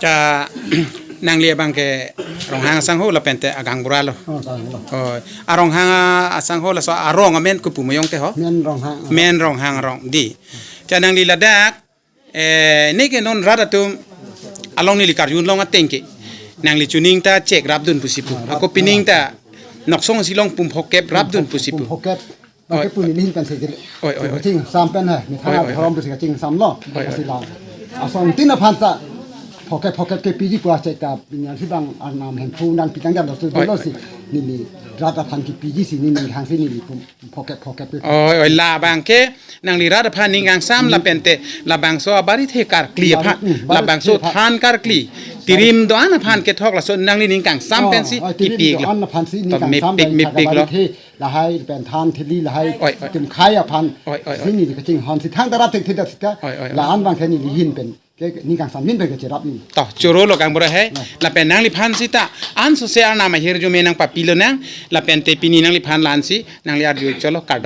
จะนางเลียบางแกรองหางสังโหละเป็นแต่อากังบุราโลอารองหางสังโหละสอารองอเมนกุปุมยงเตหอเมนรองหางรองดีจะนางลีละดักนี่ก็นนรัดตุมอารองนี่ลิการยุนลองอัตเต็งเกนางลีจูนิงตาเช็ครับดุนปุสิปุอากูปินิงตานกส่งสิลองปุ่มพกเก็บรับดุนปุสิปุพกเก็บบางปุ่นนี่เป็นสิ่งจริงซ้ำเป็นเหรอมีท่าพร้อมเป็นสิ่งจริงซ้ำล้อสิลองอาสองตีนพันธ์พอแกเก็บปีที่ปัวเจกับงานที่บางอันนำเห็นผู้นั่งปีตั้งยันเราสุดยอดสินี่รัฐพันธ์กี่ปีที่สี่นี่ทางที่นี่ผมพอแกไปลาบางแกนางลีรัฐพันธ์นี่งานซ้ำละเป็นแต่ละบางโซบาริเทการคลีพันละบางโซทานการคลีติริมดอนพันธ์เกทอกละโซนางลีนิงกังซ้ำเป็นสิกี่ปีกันอันพันธ์สินี่กังซ้ำเป็นบาริเทละให้เป็นทานที่ลีละให้จุ่มขายพันธ์นี่ก็จริงฮันสิทางตลาดที่เด็ดสิกะละอันบางแค่นี่หินเป็นนี่กังสามมินไปก็จะรับนี่ต่อจูโรโลกังบุระเฮละเป็นนางลิพันสิตาอันสุเสียนามาเฮรจูเมนังปะปิโลนังละเป็นเตปินีนางลิพันลานสินางลิอาร์ดิโอจโลกัด